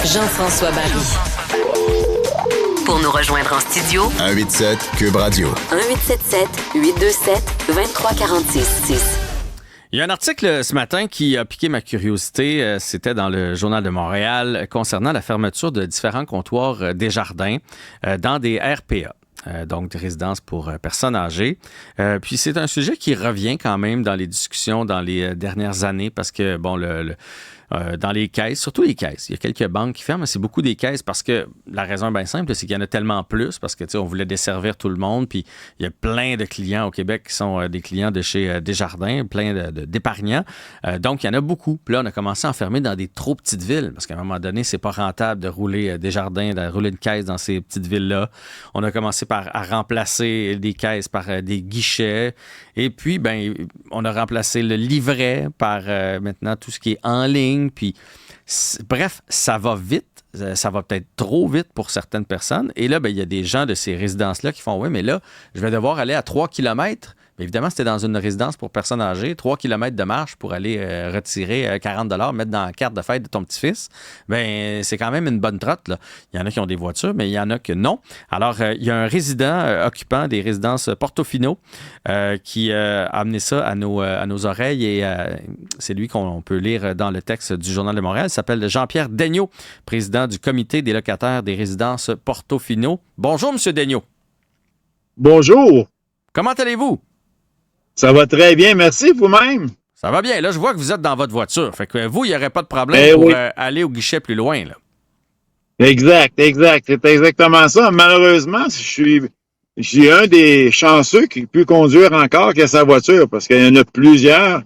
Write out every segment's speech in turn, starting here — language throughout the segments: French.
Jean-François Barry. Pour nous rejoindre en studio, 187 Cube Radio. 1877-827-2346. Il y a un article ce matin qui a piqué ma curiosité. C'était dans le Journal de Montréal concernant la fermeture de différents comptoirs Desjardins dans des RPA. Donc, des résidences pour personnes âgées. Puis, c'est un sujet qui revient quand même dans les discussions dans les dernières années parce que, bon, dans les caisses, surtout les caisses, il y a quelques banques qui ferment, mais c'est beaucoup des caisses parce que la raison est bien simple, c'est qu'il y en a tellement plus parce que, tu sais, on voulait desservir tout le monde. Puis, il y a plein de clients au Québec qui sont des clients de chez Desjardins, plein d'épargnants. Donc, il y en a beaucoup. Puis là, on a commencé à en fermer dans des trop petites villes parce qu'à un moment donné, c'est pas rentable de rouler Desjardins, de rouler une caisse dans ces petites villes-là. On a commencé à remplacer des caisses par des guichets. Et puis, ben, on a remplacé le livret par maintenant tout ce qui est en ligne. Puis, bref, ça va vite. Ça va peut-être trop vite pour certaines personnes. Et là, ben, il y a des gens de ces résidences-là qui font « Oui, mais là, je vais devoir aller à 3 kilomètres. » Mais évidemment, c'était dans une résidence pour personnes âgées, 3 kilomètres de marche pour aller retirer 40 $, mettre dans la carte de fête de ton petit-fils. Bien, c'est quand même une bonne trotte, là. Il y en a qui ont des voitures, mais il y en a que non. Alors, il y a un résident occupant des résidences Portofino qui a amené ça à nos oreilles et c'est lui qu'on peut lire dans le texte du Journal de Montréal. Il s'appelle Jean-Pierre Daigneault, président du comité des locataires des résidences Portofino. Bonjour, M. Daigneault. Bonjour. Comment allez-vous? Ça va très bien, merci vous-même. Ça va bien. Là, je vois que vous êtes dans votre voiture. Fait que vous, il n'y aurait pas de problème pour aller au guichet plus loin, là. Exact. C'est exactement ça. Malheureusement, je suis un des chanceux qui peut conduire encore qu'à sa voiture parce qu'il y en a plusieurs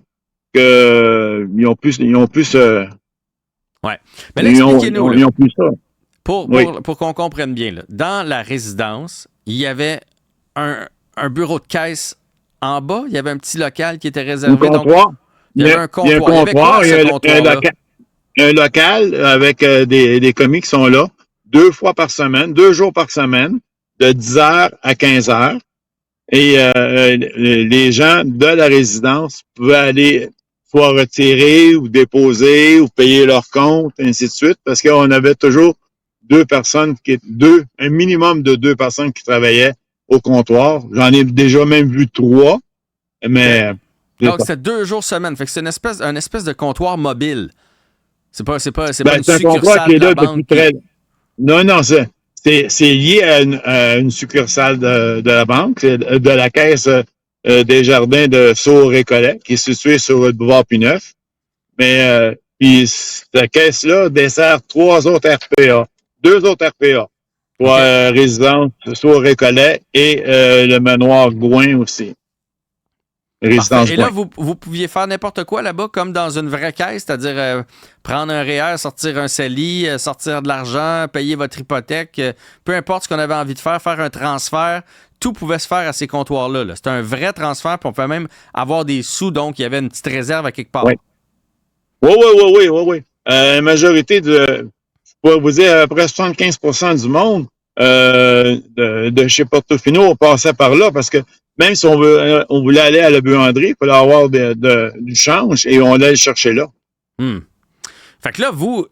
ils ont plus ouais. Mais là, expliquez-nous. Ils ont plus ça. Pour qu'on comprenne bien, là, dans la résidence, il y avait un bureau de caisse en bas, il y avait un petit local qui était réservé. Un comptoir. Il y avait un comptoir. Il y avait quoi, un local avec des commis qui sont là 2 fois par semaine, 2 jours par semaine, de 10h à 15h. Et les gens de la résidence pouvaient aller soit retirer ou déposer ou payer leur compte, ainsi de suite, parce qu'on avait toujours un minimum de 2 personnes qui travaillaient au comptoir. J'en ai déjà même vu 3, mais... Donc, c'est 2 jours semaine. Fait que c'est une espèce de comptoir mobile. C'est pas une succursale de la banque. Non, c'est lié à une succursale de la banque, de la caisse des jardins de Sault-Récollet, qui est située sur le boulevard P9. Mais puis cette caisse-là dessert 3 autres RPA. 2 autres RPA. Pour résidence Sault-Récollet et le manoir Gouin aussi. Résidence et là, vous pouviez faire n'importe quoi là-bas, comme dans une vraie caisse, c'est-à-dire prendre un REER, sortir un CELI, sortir de l'argent, payer votre hypothèque, peu importe ce qu'on avait envie de faire un transfert, tout pouvait se faire à ces comptoirs-là. Là. C'était un vrai transfert, puis on pouvait même avoir des sous, donc il y avait une petite réserve à quelque part. Oui. La majorité je pourrais vous dire, à peu près 75% du monde de chez Portofino, on passait par là parce que même si on voulait aller à la buanderie, il fallait avoir du change et on allait le chercher là. Fait que là, vous...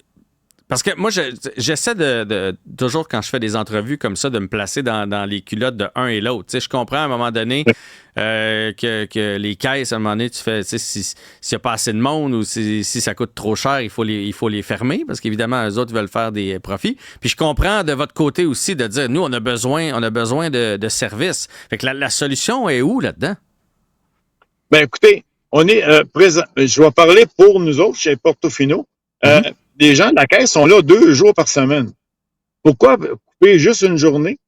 Parce que moi, j'essaie de toujours, quand je fais des entrevues comme ça, de me placer dans les culottes de un et l'autre. Tu sais, je comprends à un moment donné que les caisses, à un moment donné, tu fais, tu sais, s'il n'y a pas assez de monde ou si ça coûte trop cher, il faut les fermer parce qu'évidemment, eux autres veulent faire des profits. Puis je comprends de votre côté aussi de dire, nous, on a besoin de services. Fait que la solution est où là-dedans? Ben écoutez, on est présent. Je vais parler pour nous autres chez Portofino. Les gens de la caisse sont là 2 jours par semaine. Pourquoi couper juste une journée?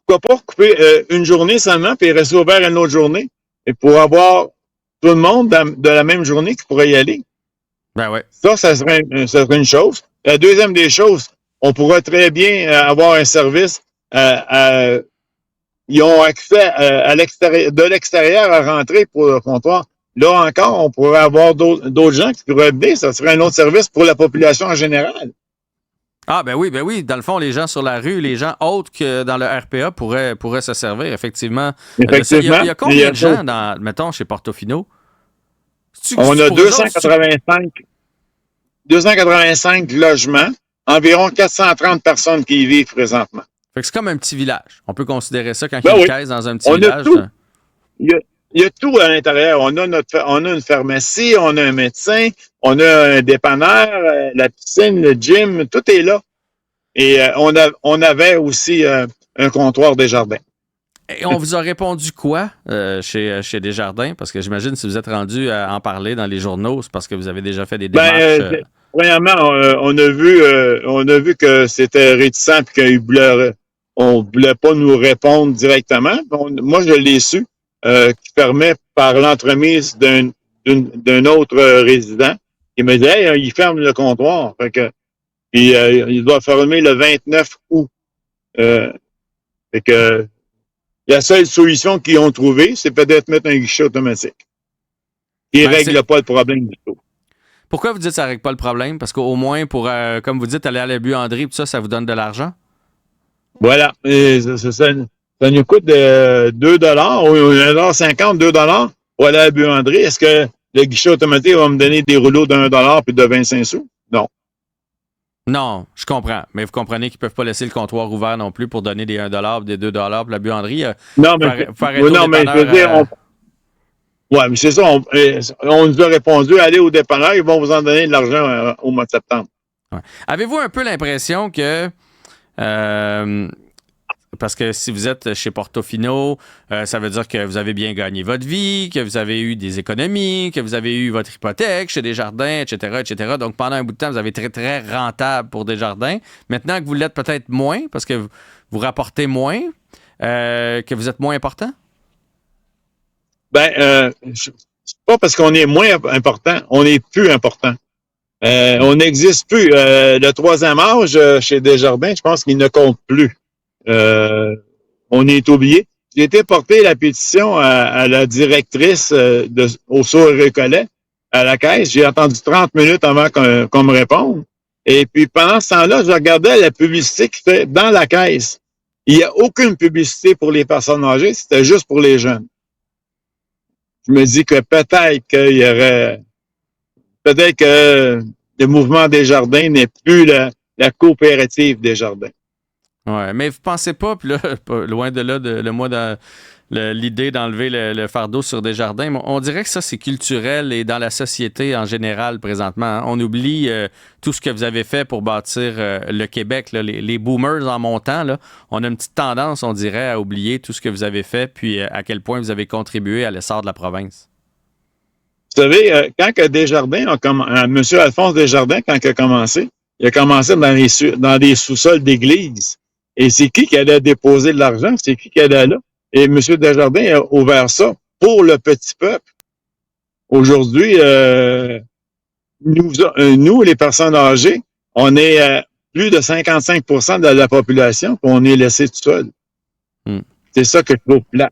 Pourquoi pas couper une journée seulement puis rester ouvert une autre journée? Et pour avoir tout le monde de la même journée qui pourrait y aller. Ben ouais. Ça serait une chose. La deuxième des choses, on pourrait très bien avoir un service. Ils ont accès de l'extérieur à rentrer pour le comptoir. Là encore, on pourrait avoir d'autres gens qui pourraient venir. Ça serait un autre service pour la population en général. Ah, ben oui. Dans le fond, les gens sur la rue, les gens autres que dans le RPA pourraient se servir, effectivement. Il y a combien de gens, mettons, chez Portofino? On a 285 logements environ 430 personnes qui y vivent présentement. Fait que c'est comme un petit village. On peut considérer ça quand il Ben y a une oui. caisse dans un petit On a village. tout. Il y a tout à l'intérieur. On a une pharmacie, on a un médecin, on a un dépanneur, la piscine, le gym, tout est là. Et on avait aussi un comptoir Desjardins. Et on vous a répondu quoi chez Desjardins? Parce que j'imagine si vous êtes rendu à en parler dans les journaux, c'est parce que vous avez déjà fait des démarches. Premièrement, on a vu que c'était réticent et on voulait pas nous répondre directement. Moi, je l'ai su, qui permet par l'entremise d'un autre résident qui me dit, hey, il ferme le comptoir. Fait que, puis, il doit fermer le 29 août. Fait que, la seule solution qu'ils ont trouvée, c'est peut-être mettre un guichet automatique. Qui règle pas le problème du tout. Pourquoi vous dites que ça ne règle pas le problème? Parce qu'au moins, pour, comme vous dites, aller à la buanderie, tout ça, ça vous donne de l'argent? Voilà. Et ça nous coûte $2 ou $1,50, $2 pour aller à la buanderie. Est-ce que le guichet automatique va me donner des rouleaux $1 puis de 25 sous? Non. Non, je comprends. Mais vous comprenez qu'ils ne peuvent pas laisser le comptoir ouvert non plus pour donner des $1 des $2 pour la buanderie. Non, mais je veux dire, ouais, mais c'est ça. On nous a répondu, allez au dépanneur, ils vont vous en donner de l'argent au mois de septembre. Ouais. Avez-vous un peu l'impression que parce que si vous êtes chez Portofino, ça veut dire que vous avez bien gagné votre vie, que vous avez eu des économies, que vous avez eu votre hypothèque chez Desjardins, etc., etc. Donc, pendant un bout de temps, vous avez été très, très rentable pour Desjardins. Maintenant que vous l'êtes peut-être moins, parce que vous rapportez moins, que vous êtes moins important? C'est pas parce qu'on est moins important, on est plus important. On n'existe plus. Le troisième âge chez Desjardins, je pense qu'il ne compte plus. On est oublié. J'ai été porter la pétition à la directrice au Sourd-Récollet, à la caisse. J'ai attendu 30 minutes avant qu'on me réponde. Et puis, pendant ce temps-là, je regardais la publicité qui fait dans la caisse. Il n'y a aucune publicité pour les personnes âgées, c'était juste pour les jeunes. Je me dis que peut-être que le mouvement Desjardins n'est plus la coopérative Desjardins. Oui, mais vous pensez pas, puis là, loin de là, l'idée d'enlever le fardeau sur Desjardins, on dirait que ça, c'est culturel et dans la société en général présentement. Hein. On oublie tout ce que vous avez fait pour bâtir le Québec. Là, les boomers en montant, là, on a une petite tendance, on dirait, à oublier tout ce que vous avez fait, puis à quel point vous avez contribué à l'essor de la province. Vous savez, quand que Desjardins, M. Alphonse Desjardins, quand il a commencé dans les sous-sols d'église. Et c'est qui allait déposer de l'argent? C'est qui allait là? Et M. Desjardins a ouvert ça pour le petit peuple. Aujourd'hui, nous, les personnes âgées, on est plus de 55% de la population, puis on est laissé tout seul. C'est ça que je trouve plat.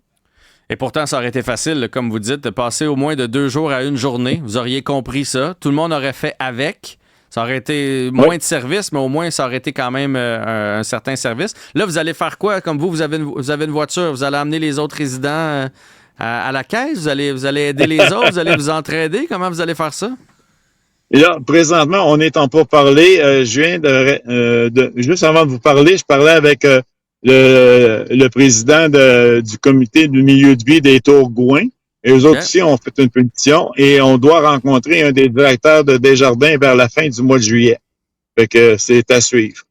Et pourtant, ça aurait été facile, comme vous dites, de passer au moins de 2 jours à une journée. Vous auriez compris ça. Tout le monde aurait fait avec. Ça aurait été moins de service, mais au moins, ça aurait été quand même un certain service. Là, vous allez faire quoi? Comme vous avez une voiture, vous allez amener les autres résidents à la caisse? Vous allez aider les autres? Vous allez vous entraider? Comment vous allez faire ça? Et là, présentement, on est en pourparlers. Je viens juste avant de vous parler, je parlais avec le président du comité du milieu de vie des Tourgouins. Et eux autres aussi ont fait une pétition et on doit rencontrer un des directeurs de Desjardins vers la fin du mois de juillet. Fait que c'est à suivre.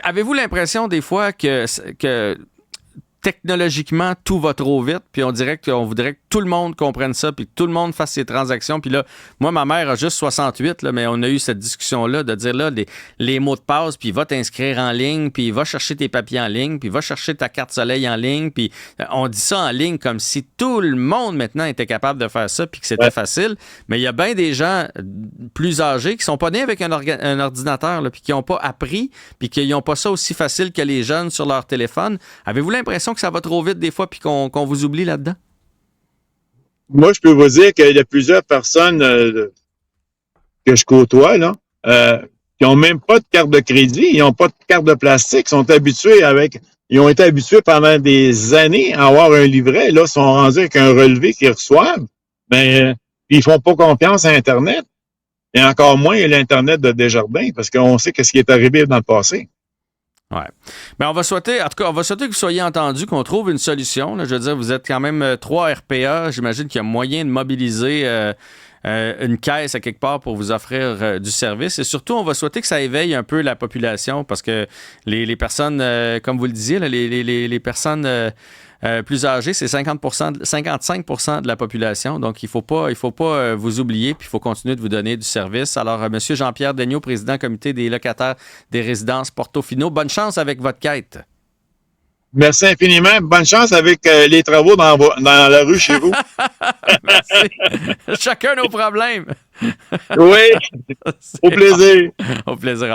Avez-vous l'impression des fois que technologiquement, tout va trop vite, puis on voudrait que tout le monde comprenne ça, puis que tout le monde fasse ses transactions. Puis là, moi, ma mère a juste 68, là, mais on a eu cette discussion-là de dire, là, les mots de passe, puis va t'inscrire en ligne, puis va chercher tes papiers en ligne, puis va chercher ta carte soleil en ligne, puis on dit ça en ligne comme si tout le monde, maintenant, était capable de faire ça, puis que c'était facile. Mais il y a bien des gens plus âgés qui sont pas nés avec un ordinateur, là, puis qui n'ont pas appris, puis qui n'ont pas ça aussi facile que les jeunes sur leur téléphone. Avez-vous l'impression que ça va trop vite des fois puis qu'on vous oublie là-dedans? Moi, je peux vous dire qu'il y a plusieurs personnes que je côtoie, là, qui n'ont même pas de carte de crédit, ils n'ont pas de carte de plastique, ils ont été habitués pendant des années à avoir un livret, là, sont rendus avec un relevé qu'ils reçoivent, ils font pas confiance à Internet. et encore moins l'Internet de Desjardins, parce qu'on sait ce qui est arrivé dans le passé. Oui. Mais on va souhaiter que vous soyez entendus, qu'on trouve une solution. Là. Je veux dire, vous êtes quand même 3 RPA. J'imagine qu'il y a moyen de mobiliser une caisse à quelque part pour vous offrir du service. Et surtout, on va souhaiter que ça éveille un peu la population parce que les personnes, comme vous le disiez, là, les personnes plus âgées, c'est 55 de la population. Donc, il faut pas vous oublier, puis il faut continuer de vous donner du service. Alors, M. Jean-Pierre Daigneault, président comité des locataires des résidences Portofino, bonne chance avec votre quête. Merci infiniment. Bonne chance avec les travaux dans la rue chez vous. Merci. Chacun nos problèmes. Oui. Au plaisir. Bon. Au plaisir.